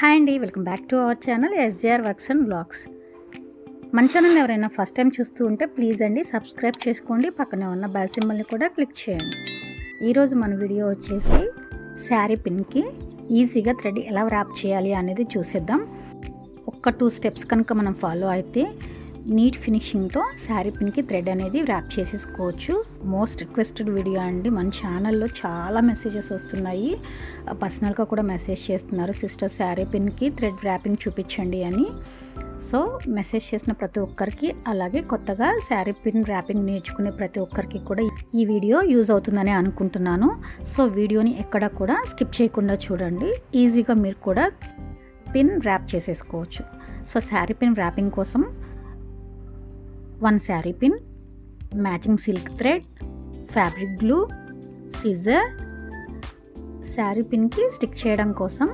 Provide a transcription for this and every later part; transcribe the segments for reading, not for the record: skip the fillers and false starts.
Hi అండి, welcome back to our channel SJR works and blogs. మన channel ఎవరైనా first time చూస్తూ ఉంటే ప్లీజ్ అండి సబ్స్క్రైబ్ చేసుకోండి, పక్కనే ఉన్న బెల్ సింబల్ని కూడా క్లిక్ చేయండి. ఈరోజు మన వీడియో వచ్చేసి శారీ పిన్కి ఈజీగా థ్రెడ్ ఎలా ర్యాప్ చేయాలి అనేది చూసేద్దాం. ఒక్క 2 స్టెప్స్ కనుక మనం ఫాలో అయితే నీట్ ఫినిషింగ్తో శారీ పిన్కి థ్రెడ్ అనేది ర్యాప్ చేసేసుకోవచ్చు. మోస్ట్ రిక్వెస్టెడ్ వీడియో అండి. మన ఛానల్లో చాలా మెసేజెస్ వస్తున్నాయి, పర్సనల్గా కూడా మెసేజ్ చేస్తున్నారు, సిస్టర్ శారీ పిన్కి థ్రెడ్ ర్యాపింగ్ చూపించండి అని. సో మెసేజ్ చేసిన ప్రతి ఒక్కరికి, అలాగే కొత్తగా శారీ పిన్ ర్యాపింగ్ నేర్చుకునే ప్రతి ఒక్కరికి కూడా ఈ వీడియో యూజ్ అవుతుందని అనుకుంటున్నాను. సో వీడియోని ఎక్కడ కూడా స్కిప్ చేయకుండా చూడండి, ఈజీగా మీరు కూడా పిన్ ర్యాప్ చేసేసుకోవచ్చు. సో శారీ పిన్ ర్యాపింగ్ కోసం 1 sari pin, matching silk thread, fabric glue, scissor, sari పిన్కి స్టిక్ చేయడం కోసం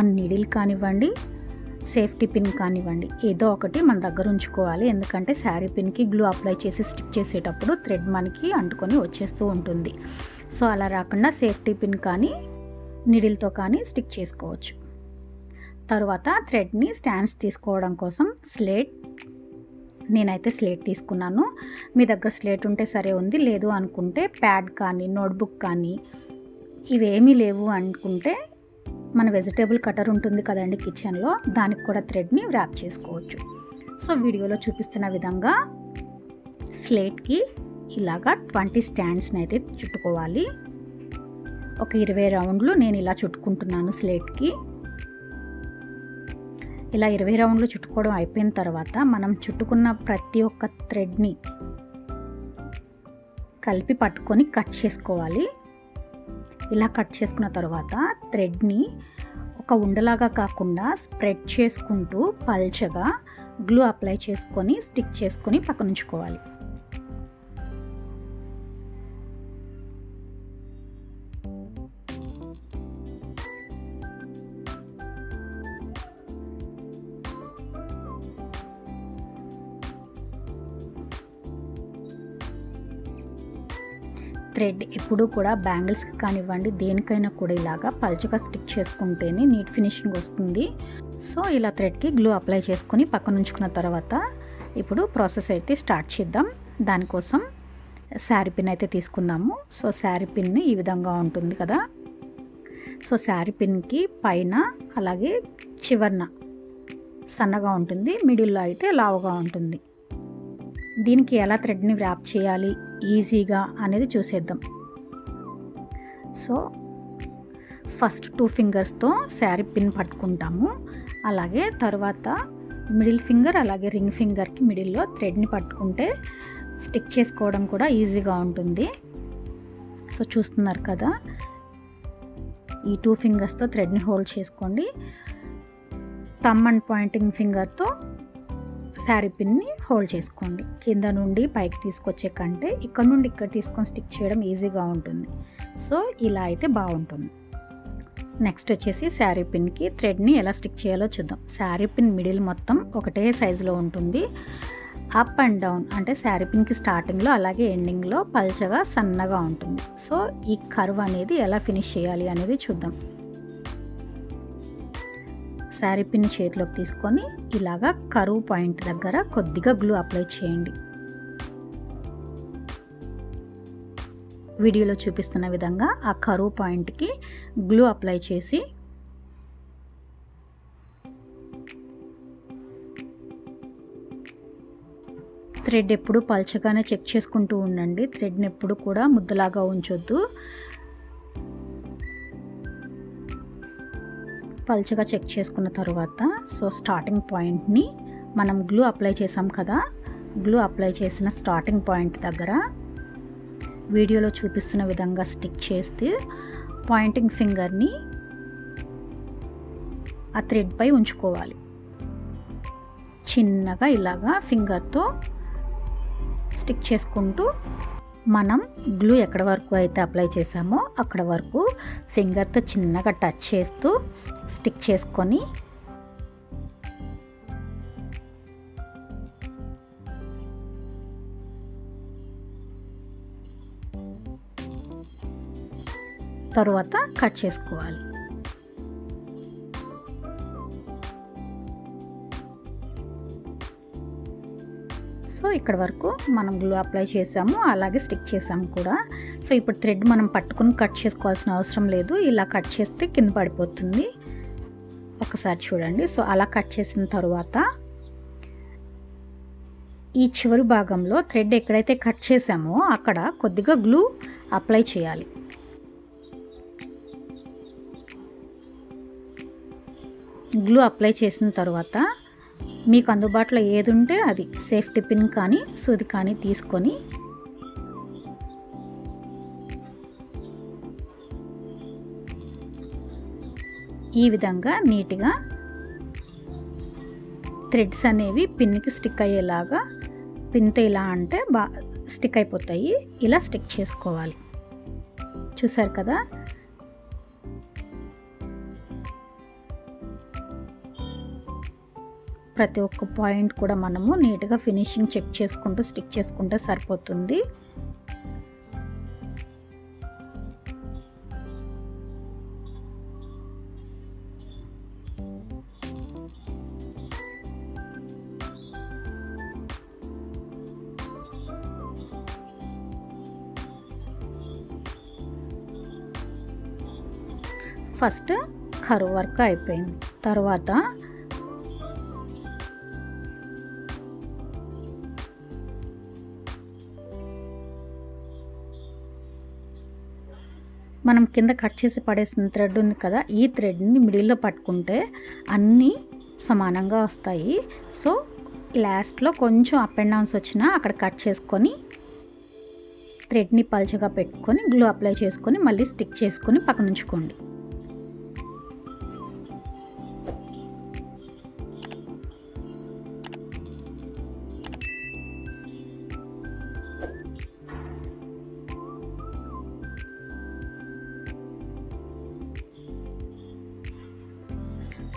1 నీడిల్ కానివ్వండి, సేఫ్టీ పిన్ కానివ్వండి, ఏదో ఒకటి మన దగ్గర ఉంచుకోవాలి. ఎందుకంటే శారీ పిన్కి గ్లూ అప్లై చేసి స్టిక్ చేసేటప్పుడు థ్రెడ్ మనకి అంటుకొని వచ్చేస్తూ ఉంటుంది. సో అలా రాకుండా సేఫ్టీ పిన్ కానీ నీడిల్తో కానీ స్టిక్ చేసుకోవచ్చు. తర్వాత థ్రెడ్ని స్టాండ్స్ తీసుకోవడం కోసం నేనైతే స్లేట్ తీసుకున్నాను. మీ దగ్గర స్లేట్ ఉంటే సరే ఉంది, లేదు అనుకుంటే ప్యాడ్ కానీ నోట్బుక్ కానీ ఇవేమీ లేవు అనుకుంటే మన వెజిటేబుల్ కటర్ ఉంటుంది కదండి కిచెన్లో, దానికి కూడా థ్రెడ్ని ర్యాప్ చేసుకోవచ్చు. సో వీడియోలో చూపిస్తున్న విధంగా స్లేట్కి ఇలాగా 20 స్టాండ్స్ని అయితే చుట్టుకోవాలి. ఒక 20 రౌండ్లు నేను ఇలా చుట్టుకుంటున్నాను స్లేట్కి. ఇలా 20 రౌండ్లు చుట్టుకోవడం అయిపోయిన తర్వాత మనం చుట్టుకున్న ప్రతి ఒక్క థ్రెడ్ని కలిపి పట్టుకొని కట్ చేసుకోవాలి. ఇలా కట్ చేసుకున్న తర్వాత థ్రెడ్ని ఒక ఉండలాగా కాకుండా స్ప్రెడ్ చేసుకుంటూ పల్చగా గ్లూ అప్లై చేసుకొని స్టిక్ చేసుకొని పక్కన ఉంచుకోవాలి. థ్రెడ్ ఎప్పుడూ కూడా బ్యాంగిల్స్కి కానివ్వండి, దేనికైనా కూడా ఇలాగా పల్చగా స్టిక్ చేసుకుంటేనే నీట్ ఫినిషింగ్ వస్తుంది. సో ఇలా థ్రెడ్కి గ్లూ అప్లై చేసుకొని పక్కన ఉంచుకున్న తర్వాత ఇప్పుడు ప్రాసెస్ అయితే స్టార్ట్ చేద్దాం. దానికోసం శారీ పిన్ అయితే తీసుకుందాము. సో శారీ పిన్ ఈ విధంగా ఉంటుంది కదా. సో శారీ పిన్కి పైన అలాగే చివర్న సన్నగా ఉంటుంది, మిడిల్లో అయితే లావుగా ఉంటుంది. దీనికి ఎలా థ్రెడ్ని ర్యాప్ చేయాలి ఈజీగా అనేది చూసేద్దాం. సో ఫస్ట్ 2 ఫింగర్స్తో శారీ పిన్ పట్టుకుంటాము. అలాగే తర్వాత మిడిల్ ఫింగర్ అలాగే రింగ్ ఫింగర్కి మిడిల్లో థ్రెడ్ని పట్టుకుంటే స్టిక్ చేసుకోవడం కూడా ఈజీగా ఉంటుంది. సో చూస్తున్నారు కదా, ఈ 2 ఫింగర్స్తో థ్రెడ్ని హోల్డ్ చేసుకోండి. థంబ్ అండ్ పాయింటింగ్ ఫింగర్తో శారీ పిన్ని హోల్డ్ చేసుకోండి. కింద నుండి పైకి తీసుకొచ్చే కంటే ఇక్కడ నుండి ఇక్కడ తీసుకొని స్టిక్ చేయడం ఈజీగా ఉంటుంది. సో ఇలా అయితే బాగుంటుంది. నెక్స్ట్ వచ్చేసి శారీ పిన్కి థ్రెడ్ని ఎలా స్టిక్ చేయాలో చూద్దాం. శారీ పిన్ మిడిల్ మొత్తం ఒకటే సైజులో ఉంటుంది. అప్ అండ్ డౌన్ అంటే శారీ పిన్కి స్టార్టింగ్లో అలాగే ఎండింగ్లో పల్చగా సన్నగా ఉంటుంది. సో ఈ కర్వ్ అనేది ఎలా ఫినిష్ చేయాలి అనేది చూద్దాం. శారీ పిన్ చేతిలోకి తీసుకొని ఇలాగా కరువు పాయింట్ దగ్గర కొద్దిగా గ్లూ అప్లై చేయండి. వీడియోలో చూపిస్తున్న విధంగా ఆ కరువు పాయింట్కి గ్లూ అప్లై చేసి థ్రెడ్ ఎప్పుడు పల్చగానే చెక్ చేసుకుంటూ ఉండండి. థ్రెడ్ని ఎప్పుడు కూడా ముద్దలాగా ఉంచొద్దు. పల్చగా చెక్ చేసుకున్న తర్వాత సో స్టార్టింగ్ పాయింట్ని మనం గ్లూ అప్లై చేసాం కదా, గ్లూ అప్లై చేసిన స్టార్టింగ్ పాయింట్ దగ్గర వీడియోలో చూపిస్తున్న విధంగా స్టిక్ చేస్తే పాయింటింగ్ ఫింగర్ని ఆ థ్రెడ్పై ఉంచుకోవాలి. చిన్నగా ఇలాగా ఫింగర్తో స్టిక్ చేసుకుంటూ మనం గ్లూ ఎక్కడ వరకు అయితే అప్లై చేసామో అక్కడ వరకు ఫింగర్తో చిన్నగా టచ్ చేస్తూ స్టిక్ చేసుకొని తరువాత కట్ చేసుకోవాలి. సో ఇక్కడ వరకు మనం గ్లూ అప్లై చేసాము, అలాగే స్టిక్ చేసాము కూడా. సో ఇప్పుడు థ్రెడ్ మనం పట్టుకుని కట్ చేసుకోవాల్సిన అవసరం లేదు, ఇలా కట్ చేస్తే కింద పడిపోతుంది. ఒకసారి చూడండి. సో అలా కట్ చేసిన తర్వాత ఈ చివరి భాగంలో థ్రెడ్ ఎక్కడైతే కట్ చేసామో అక్కడ కొద్దిగా గ్లూ అప్లై చేయాలి. గ్లూ అప్లై చేసిన తర్వాత మీకు అందుబాటులో ఏది ఉంటే అది సేఫ్టీ పిన్ కానీ సూది కానీ తీసుకొని ఈ విధంగా నీట్గా థ్రెడ్స్ అనేవి పిన్కి స్టిక్ అయ్యేలాగా, పిన్తో ఇలా అంటే స్టిక్ అయిపోతాయి, ఇలా స్టిక్ చేసుకోవాలి. చూసారు కదా. ప్రతి ఒక్క పాయింట్ కూడా మనము నీట్గా ఫినిషింగ్ చెక్ చేసుకుంటూ స్టిక్ చేసుకుంటే సరిపోతుంది. ఫస్ట్ కర్వ్ వర్క్ అయిపోయింది. తర్వాత మనం కింద కట్ చేసి పడేసిన థ్రెడ్ ఉంది కదా, ఈ థ్రెడ్ని మిడిల్లో పట్టుకుంటే అన్నీ సమానంగా వస్తాయి. సో లాస్ట్లో కొంచెం అప్ అండ్ డౌన్స్ వచ్చినా అక్కడ కట్ చేసుకొని థ్రెడ్ని పల్చగా పెట్టుకొని గ్లూ అప్లై చేసుకొని మళ్ళీ స్టిక్ చేసుకొని పక్కన ఉంచుకోండి.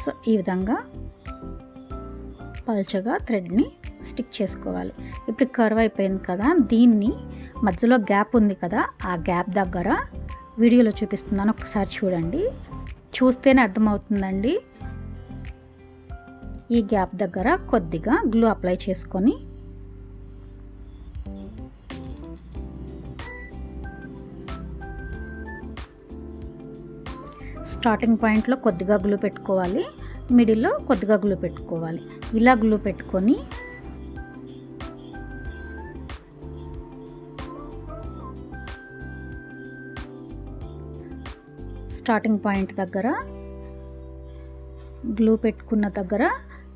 సో ఈ విధంగా పల్చగా థ్రెడ్ని స్టిక్ చేసుకోవాలి. ఇప్పుడు కర్వ్ అయిపోయింది కదా, దీన్ని మధ్యలో గ్యాప్ ఉంది కదా, ఆ గ్యాప్ దగ్గర వీడియోలో చూపిస్తున్నాను, ఒకసారి చూడండి. చూస్తేనే అర్థమవుతుందండి. ఈ గ్యాప్ దగ్గర కొద్దిగా గ్లూ అప్లై చేసుకొని స్టార్టింగ్ పాయింట్లో కొద్దిగా గ్లూ పెట్టుకోవాలి, మిడిల్లో కొద్దిగా గ్లూ పెట్టుకోవాలి. ఇలా గ్లూ పెట్టుకొని స్టార్టింగ్ పాయింట్ దగ్గర గ్లూ పెట్టుకున్న దగ్గర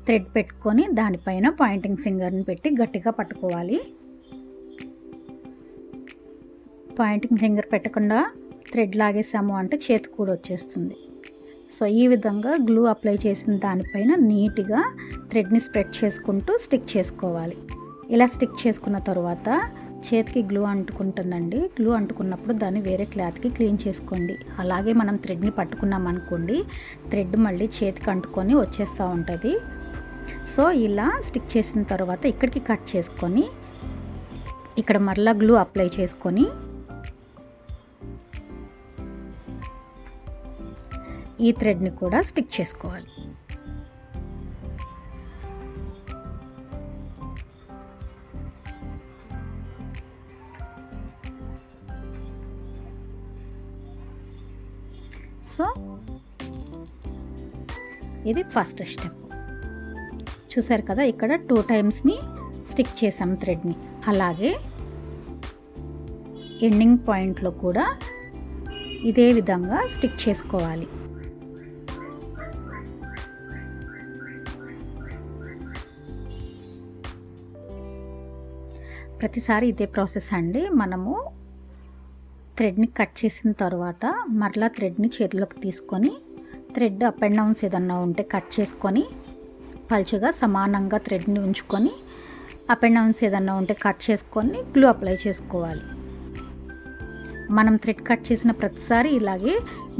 థ్రెడ్ పెట్టుకొని దానిపైన పాయింటింగ్ ఫింగర్ని పెట్టి గట్టిగా పట్టుకోవాలి. పాయింటింగ్ ఫింగర్ పెట్టకుండా థ్రెడ్ లాగేసాము అంటే చేతి కూడా వచ్చేస్తుంది. సో ఈ విధంగా గ్లూ అప్లై చేసిన దానిపైన నీట్గా థ్రెడ్ని స్ప్రెడ్ చేసుకుంటూ స్టిక్ చేసుకోవాలి. ఇలా స్టిక్ చేసుకున్న తర్వాత చేతికి గ్లూ అంటుకుంటుందండి. గ్లూ అంటుకున్నప్పుడు దాన్ని వేరే క్లాత్కి క్లీన్ చేసుకోండి. అలాగే మనం థ్రెడ్ని పట్టుకున్నాం అనుకోండి, థ్రెడ్ మళ్ళీ చేతికి అంటుకొని వచ్చేస్తూ ఉంటుంది. సో ఇలా స్టిక్ చేసిన తర్వాత ఇక్కడికి కట్ చేసుకొని ఇక్కడ మరలా గ్లూ అప్లై చేసుకొని ఈ థ్రెడ్ని కూడా స్టిక్ చేసుకోవాలి. సో ఇది ఫస్ట్ స్టెప్. చూసారు కదా, ఇక్కడ 2 టైమ్స్ని స్టిక్ చేసాం థ్రెడ్ని. అలాగే ఎండింగ్ పాయింట్లో కూడా ఇదే విధంగా స్టిక్ చేసుకోవాలి. ప్రతిసారి ఇదే ప్రాసెస్ అండి. మనము థ్రెడ్ని కట్ చేసిన తర్వాత మరలా థ్రెడ్ని చేతిలోకి తీసుకొని థ్రెడ్ అప్ అండ్ డౌన్స్ ఏదన్నా ఉంటే కట్ చేసుకొని పల్చగా సమానంగా థ్రెడ్ని ఉంచుకొని అప్ అండ్ డౌన్స్ ఏదన్నా ఉంటే కట్ చేసుకొని గ్లూ అప్లై చేసుకోవాలి. మనం థ్రెడ్ కట్ చేసిన ప్రతిసారి ఇలాగే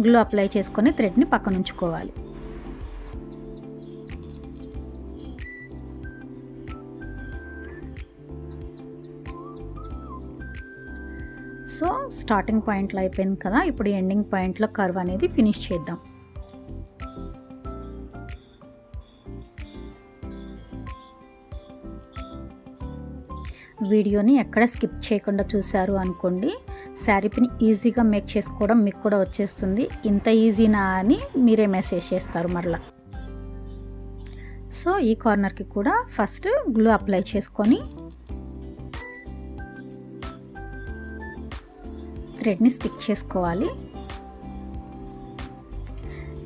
గ్లూ అప్లై చేసుకొని థ్రెడ్ని పక్కన ఉంచుకోవాలి. సో స్టార్టింగ్ పాయింట్లో అయిపోయింది కదా, ఇప్పుడు ఎండింగ్ పాయింట్లో కర్వ్ అనేది ఫినిష్ చేద్దాం. వీడియోని ఎక్కడ స్కిప్ చేయకుండా చూశారు అనుకోండి. శారీ పిన్ ఈజీగా మేక్ చేసుకోవడం మీకు కూడా వచ్చేస్తుంది. ఇంత ఈజీనా అని మీరే మెసేజ్ చేస్తారు మరలా. సో ఈ కార్నర్కి కూడా ఫస్ట్ గ్లూ అప్లై చేసుకొని థ్రెడ్ని స్టిక్ చేసుకోవాలి.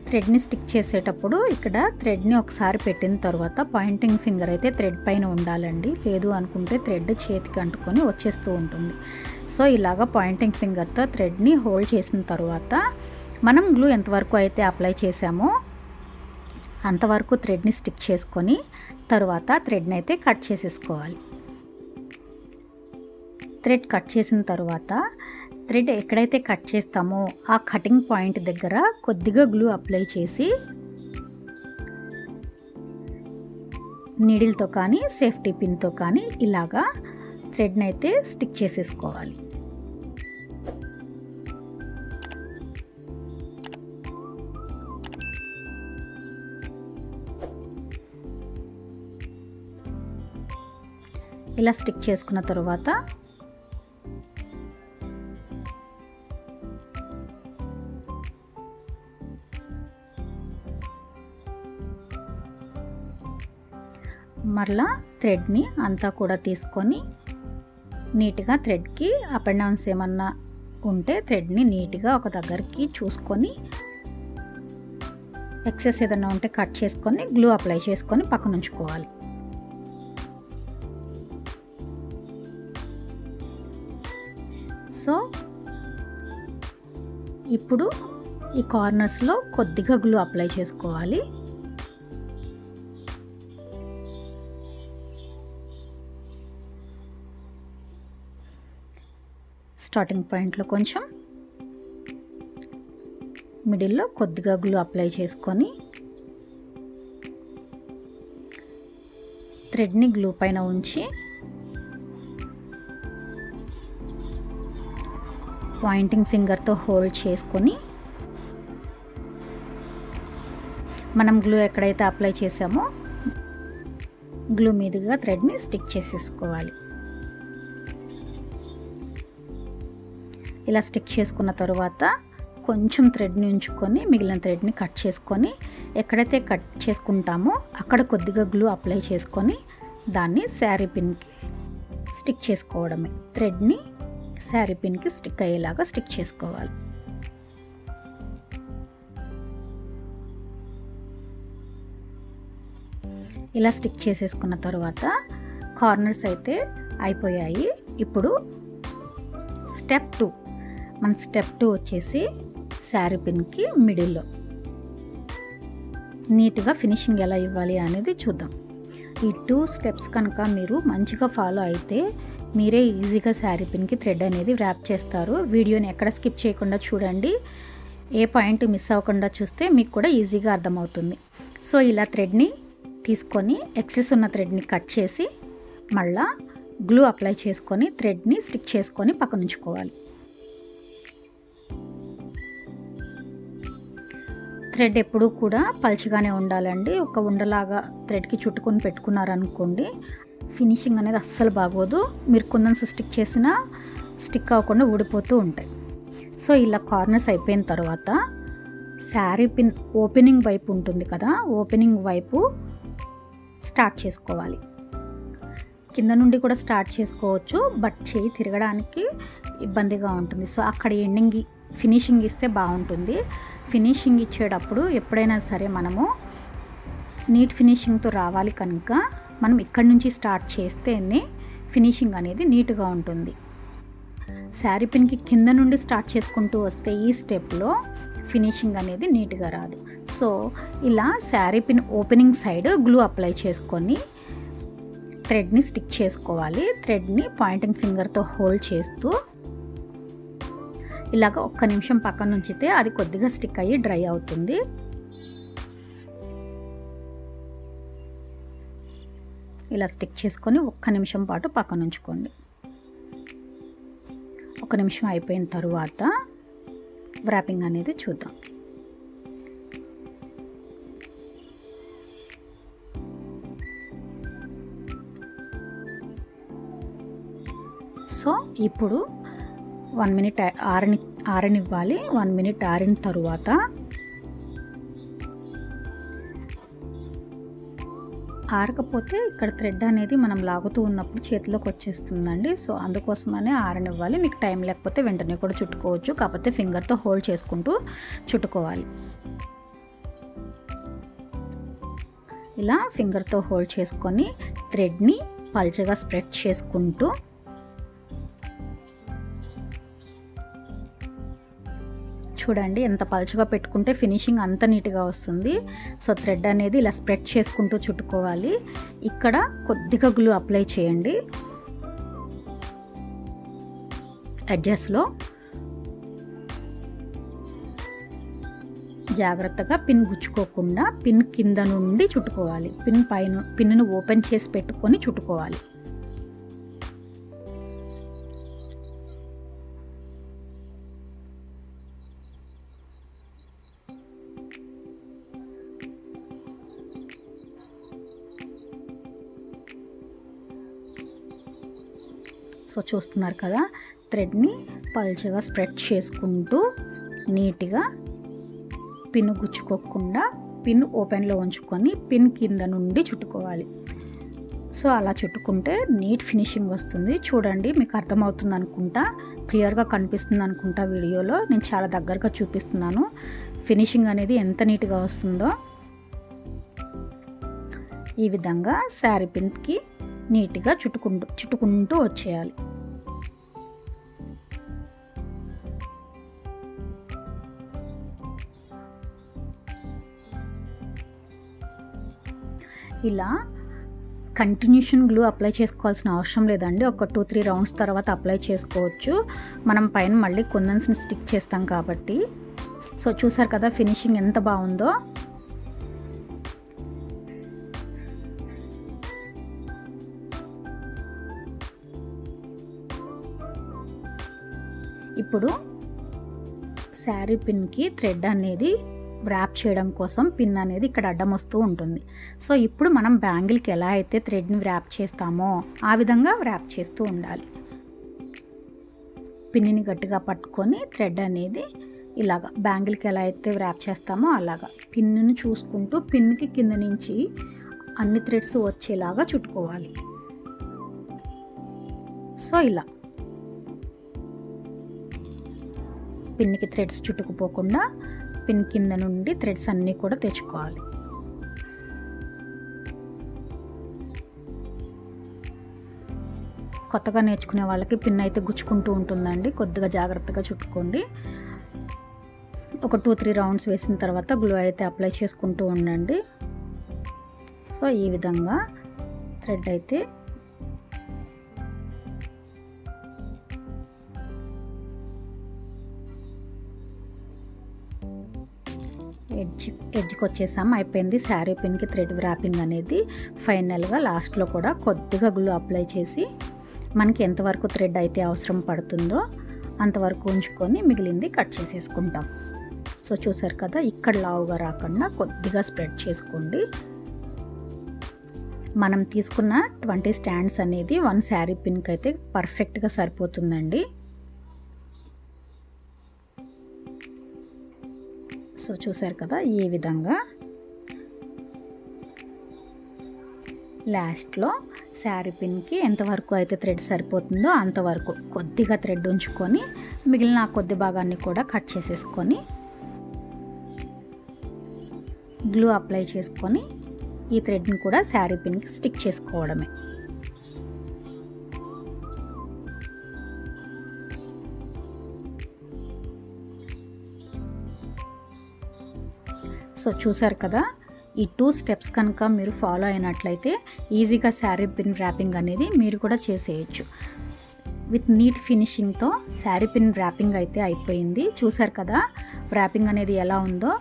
థ్రెడ్ని స్టిక్ చేసేటప్పుడు ఇక్కడ థ్రెడ్ని ఒకసారి పెట్టిన తర్వాత పాయింటింగ్ ఫింగర్ అయితే థ్రెడ్ పైన ఉండాలండి. లేదు అనుకుంటే థ్రెడ్ చేతికి అంటుకొని వచ్చేస్తూ ఉంటుంది. సో ఇలాగ పాయింటింగ్ ఫింగర్తో థ్రెడ్ని హోల్డ్ చేసిన తర్వాత మనం గ్లూ ఎంతవరకు అయితే అప్లై చేసామో అంతవరకు థ్రెడ్ని స్టిక్ చేసుకొని తర్వాత థ్రెడ్ని అయితే కట్ చేసేసుకోవాలి. థ్రెడ్ కట్ చేసిన తర్వాత థ్రెడ్ ఎక్కడైతే కట్ చేస్తామో ఆ కటింగ్ పాయింట్ దగ్గర కొద్దిగా గ్లూ అప్లై చేసి నీడిల్తో కానీ సేఫ్టీ పిన్తో కానీ ఇలాగా థ్రెడ్ని అయితే స్టిక్ చేసేసుకోవాలి. ఇలా స్టిక్ చేసుకున్న తర్వాత మరలా థ్రెడ్ని అంతా కూడా తీసుకొని నీట్గా థ్రెడ్కి అప్ అండ్ డౌన్స్ ఏమన్నా ఉంటే థ్రెడ్ని నీట్గా ఒక దగ్గరికి చూసుకొని ఎక్సెస్ ఏదైనా ఉంటే కట్ చేసుకొని గ్లూ అప్లై చేసుకొని పక్కన ఉంచుకోవాలి. సో ఇప్పుడు ఈ కార్నర్స్లో కొద్దిగా గ్లూ అప్లై చేసుకోవాలి. స్టార్టింగ్ పాయింట్లో కొంచెం, మిడిల్లో కొద్దిగా గ్లూ అప్లై చేసుకొని థ్రెడ్ని గ్లూ పైన ఉంచి పాయింటింగ్ ఫింగర్తో హోల్డ్ చేసుకొని మనం గ్లూ ఎక్కడైతే అప్లై చేసామో గ్లూ మీదుగా థ్రెడ్ని స్టిక్ చేసేసుకోవాలి. ఇలా స్టిక్ చేసుకున్న తర్వాత కొంచెం థ్రెడ్ని ఉంచుకొని మిగిలిన థ్రెడ్ని కట్ చేసుకొని ఎక్కడైతే కట్ చేసుకుంటామో అక్కడ కొద్దిగా గ్లూ అప్లై చేసుకొని దాన్ని శారీ పిన్కి స్టిక్ చేసుకోవడమే. థ్రెడ్ని శారీ పిన్కి స్టిక్ అయ్యేలాగా స్టిక్ చేసుకోవాలి. ఇలా స్టిక్ చేసేసుకున్న తర్వాత కార్నర్స్ అయితే అయిపోయాయి. ఇప్పుడు స్టెప్ 2, మన స్టెప్ 2 వచ్చేసి శారీ పిన్కి మిడిల్లో నీట్గా ఫినిషింగ్ ఎలా ఇవ్వాలి అనేది చూద్దాం. ఈ 2 స్టెప్స్ కనుక మీరు మంచిగా ఫాలో అయితే మీరే ఈజీగా శారీ పిన్కి థ్రెడ్ అనేది ర్యాప్ చేస్తారు. వీడియోని ఎక్కడ స్కిప్ చేయకుండా చూడండి. ఏ పాయింట్ మిస్ అవ్వకుండా చూస్తే మీకు కూడా ఈజీగా అర్థమవుతుంది. సో ఇలా థ్రెడ్ని తీసుకొని ఎక్సెస్ ఉన్న థ్రెడ్ని కట్ చేసి మళ్ళా గ్లూ అప్లై చేసుకొని థ్రెడ్ని స్టిక్ చేసుకొని పక్కన ఉంచుకోవాలి. థ్రెడ్ ఎప్పుడూ కూడా పల్చగానే ఉండాలండి. ఒక ఉండలాగా థ్రెడ్కి చుట్టుకొని పెట్టుకున్నారనుకోండి ఫినిషింగ్ అనేది అస్సలు బాగోదు. మీరు కుందన్స్ స్టిక్ చేసినా స్టిక్ అవ్వకుండా ఊడిపోతూ ఉంటాయి. సో ఇలా కార్నర్స్ అయిపోయిన తర్వాత శారీ పిన్ ఓపెనింగ్ వైపు ఉంటుంది కదా, ఓపెనింగ్ వైపు స్టార్ట్ చేసుకోవాలి. కింద నుండి కూడా స్టార్ట్ చేసుకోవచ్చు, బట్ చేయి తిరగడానికి ఇబ్బందిగా ఉంటుంది. సో అక్కడ ఎండింగ్ ఫినిషింగ్ ఇస్తే బాగుంటుంది. ఫినిషింగ్ ఇచ్చేటప్పుడు ఎప్పుడైనా సరే మనము నీట్ ఫినిషింగ్తో రావాలి కనుక మనం ఇక్కడి నుంచి స్టార్ట్ చేస్తేనే ఫినిషింగ్ అనేది నీట్గా ఉంటుంది. శారీ పిన్కి కింద నుండి స్టార్ట్ చేసుకుంటూ వస్తే ఈ స్టెప్లో ఫినిషింగ్ అనేది నీట్గా రాదు. సో ఇలా sari pin opening side glue apply చేసుకొని థ్రెడ్ని స్టిక్ చేసుకోవాలి. థ్రెడ్ని పాయింటింగ్ ఫింగర్తో హోల్డ్ చేస్తూ ఇలాగ ఒక్క నిమిషం పక్కన ఉంచితే అది కొద్దిగా స్టిక్ అయ్యి డ్రై అవుతుంది. ఇలా స్టిక్ చేసుకొని ఒక్క నిమిషం పాటు పక్కన ఉంచుకోండి. ఒక నిమిషం అయిపోయిన తర్వాత వ్రాపింగ్ అనేది చూద్దాం. సో ఇప్పుడు 1 మినిట్ ఆరనివ్వాలి. 1 మినిట్ ఆరిన తరువాత ఆరకపోతే ఇక్కడ థ్రెడ్ అనేది మనం లాగుతూ ఉన్నప్పుడు చేతిలోకి వచ్చేస్తుందండి. సో అందుకోసమనే ఆరనివ్వాలి. మీకు టైం లేకపోతే వెంటనే కూడా చుట్టుకోవచ్చు, కాకపోతే ఫింగర్తో హోల్డ్ చేసుకుంటూ చుట్టుకోవాలి. ఇలా ఫింగర్తో హోల్డ్ చేసుకొని థ్రెడ్ని పల్చగా స్ప్రెడ్ చేసుకుంటూ చూడండి, ఎంత పల్చగా పెట్టుకుంటే ఫినిషింగ్ అంత నీట్గా వస్తుంది. సో థ్రెడ్ అనేది ఇలా స్ప్రెడ్ చేసుకుంటూ చుట్టుకోవాలి. ఇక్కడ కొద్దిగా గ్లూ అప్లై చేయండి ఎడ్జెస్లో. జాగ్రత్తగా పిన్ గుచ్చుకోకుండా పిన్ కింద నుండి చుట్టుకోవాలి. పిన్ను ఓపెన్ చేసి పెట్టుకొని చుట్టుకోవాలి. సో చూస్తున్నారు కదా, థ్రెడ్ని పల్చగా స్ప్రెడ్ చేసుకుంటూ నీట్గా పిన్ గుచ్చుకోకుండా పిన్ ఓపెన్లో ఉంచుకొని పిన్ కింద నుండి చుట్టుకోవాలి. సో అలా చుట్టుకుంటే నీట్ ఫినిషింగ్ వస్తుంది. చూడండి, మీకు అర్థమవుతుంది అనుకుంటా, క్లియర్గా కనిపిస్తుంది అనుకుంటా వీడియోలో. నేను చాలా దగ్గరగా చూపిస్తున్నాను ఫినిషింగ్ అనేది ఎంత నీట్గా వస్తుందో. ఈ విధంగా శారీ పిన్కి నీట్గా చుట్టుకుంటూ వచ్చేయాలి. ఇలా కంటిన్యూషన్ గ్లూ అప్లై చేసుకోవాల్సిన అవసరం లేదండి. ఒక 2-3 రౌండ్స్ తర్వాత అప్లై చేసుకోవచ్చు. మనం పైన మళ్ళీ కుందన్స్ని స్టిక్ చేస్తాం కాబట్టి. సో చూసారు కదా ఫినిషింగ్ ఎంత బాగుందో. ఇప్పుడు శారీ పిన్కి థ్రెడ్ అనేది వ్రాప్ చేయడం కోసం పిన్ అనేది ఇక్కడ అడ్డం వస్తూ ఉంటుంది. సో ఇప్పుడు మనం బ్యాంగిల్కి ఎలా అయితే థ్రెడ్ని వ్రాప్ చేస్తామో ఆ విధంగా వ్రాప్ చేస్తూ ఉండాలి. పిన్ని గట్టిగా పట్టుకొని థ్రెడ్ అనేది ఇలాగా బ్యాంగిల్కి ఎలా అయితే వ్రాప్ చేస్తామో అలాగా పిన్నుని చూసుకుంటూ పిన్కి కింద నుంచి అన్ని థ్రెడ్స్ వచ్చేలాగా చుట్టుకోవాలి. సో ఇలా పిన్కి థ్రెడ్స్ చుట్టుకుపోకుండా పిన్ కింద నుండి థ్రెడ్స్ అన్నీ కూడా తెచ్చుకోవాలి. కొత్తగా నేర్చుకునే వాళ్ళకి పిన్ అయితే గుచ్చుకుంటూ ఉంటుందండి. కొద్దిగా జాగ్రత్తగా చుట్టుకోండి. ఒక 2-3 రౌండ్స్ వేసిన తర్వాత గ్లూ అయితే అప్లై చేసుకుంటూ ఉండండి. సో ఈ విధంగా థ్రెడ్ అయితే ఎడ్జ్కి వచ్చేసాం. అయిపోయింది శారీ పిన్కి థ్రెడ్ వ్రాపింగ్ అనేది. ఫైనల్గా లాస్ట్లో కూడా కొద్దిగా గ్లూ అప్లై చేసి మనకి ఎంతవరకు థ్రెడ్ అయితే అవసరం పడుతుందో అంతవరకు ఉంచుకొని మిగిలింది కట్ చేసేసుకుంటాం. సో చూసారు కదా, ఇక్కడ లావుగా రాకుండా కొద్దిగా స్ప్రెడ్ చేసుకోండి. మనం తీసుకున్న 20 స్టాండ్స్ అనేది 1 శారీ పిన్కి అయితే పర్ఫెక్ట్గా సరిపోతుందండి. సో చూసారు కదా, ఈ విధంగా లాస్ట్లో శారీ పిన్కి ఎంతవరకు అయితే థ్రెడ్ సరిపోతుందో అంతవరకు కొద్దిగా థ్రెడ్ ఉంచుకొని మిగిలిన కొద్ది భాగాన్ని కూడా కట్ చేసేసుకొని గ్లూ అప్లై చేసుకొని ఈ థ్రెడ్ని కూడా శారీ పిన్కి స్టిక్ చేసుకోవడమే. సో చూసారు కదా, ఈ 2 స్టెప్స్ కనుక మీరు ఫాలో అయినట్లయితే ఈజీగా శారీ పిన్ ర్యాపింగ్ అనేది మీరు కూడా చేసేయచ్చు. విత్ నీట్ ఫినిషింగ్తో శారీ పిన్ ర్యాపింగ్ అయితే అయిపోయింది. చూసారు కదా ర్యాపింగ్ అనేది ఎలా ఉందో.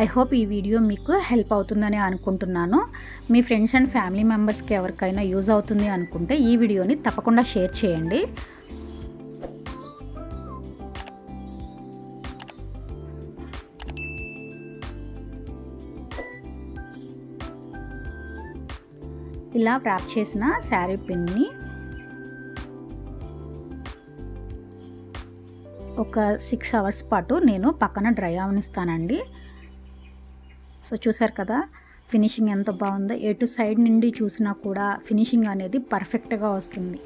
ఐ హోప్ ఈ వీడియో మీకు హెల్ప్ అవుతుందని అనుకుంటున్నాను. మీ ఫ్రెండ్స్ అండ్ ఫ్యామిలీ మెంబర్స్కి ఎవరికైనా యూజ్ అవుతుంది అనుకుంటే ఈ వీడియోని తప్పకుండా షేర్ చేయండి. ఇలా వ్రాప్ చేసిన శారీ పిన్ని ఒక 6 అవర్స్ పాటు నేను పక్కన డ్రై అవనిస్తానండి. సో చూసారు కదా ఫినిషింగ్ ఎంత బాగుందో. ఎటు సైడ్ నుండి చూసినా కూడా ఫినిషింగ్ అనేది పర్ఫెక్ట్గా వస్తుంది.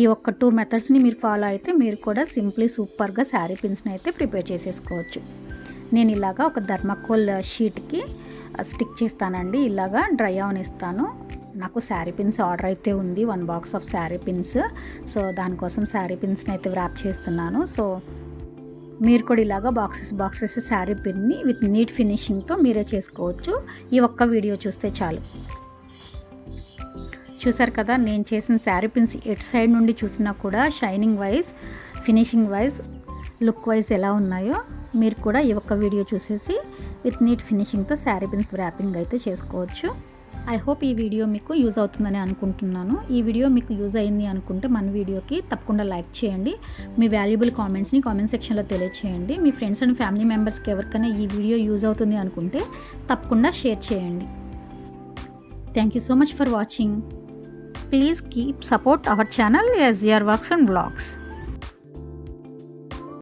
ఈ ఒక్క 2 మెథడ్స్ని మీరు ఫాలో అయితే మీరు కూడా సింప్లీ సూపర్గా శారీ పిన్స్ని అయితే ప్రిపేర్ చేసేసుకోవచ్చు. నేను ఇలాగా ఒక థర్మాకోల్ షీట్కి స్టిక్ చేస్తానండి. ఇలాగా డ్రై అవనిస్తాను. నాకు శారీ పిన్స్ ఆర్డర్ అయితే ఉంది, 1 box of sari pins. So దానికోసం శారీ పిన్స్ని అయితే వ్రాప్ చేస్తున్నాను. సో మీరు కూడా ఇలాగా బాక్సెస్ శారీ పిన్ని విత్ నీట్ ఫినిషింగ్తో మీరే చేసుకోవచ్చు. ఈ ఒక్క వీడియో చూస్తే చాలు. చూసారు కదా నేను చేసిన శారీ పిన్స్ ఎటు సైడ్ నుండి చూసినా కూడా shining wise, finishing wise, look wise ఎలా ఉన్నాయో మీరు కూడా ఈ ఒక్క వీడియో చూసేసి విత్ నీట్ ఫినిషింగ్తో శారీ పిన్స్ వ్రాపింగ్ అయితే చేసుకోవచ్చు. ఐ హోప్ ఈ వీడియో మీకు యూజ్ అవుతుందని అనుకుంటున్నాను. ఈ వీడియో మీకు యూజ్ అయింది అనుకుంటే మన వీడియోకి తప్పకుండా లైక్ చేయండి. మీ వాల్యుబుల్ కామెంట్స్ని కామెంట్ సెక్షన్లో తెలియచేయండి. మీ ఫ్రెండ్స్ అండ్ ఫ్యామిలీ మెంబర్స్కి ఎవరికైనా ఈ వీడియో యూజ్ అవుతుంది అనుకుంటే తప్పకుండా షేర్ చేయండి. Thank you so much for watching. Please keep support our channel SGR Works and Vlogs.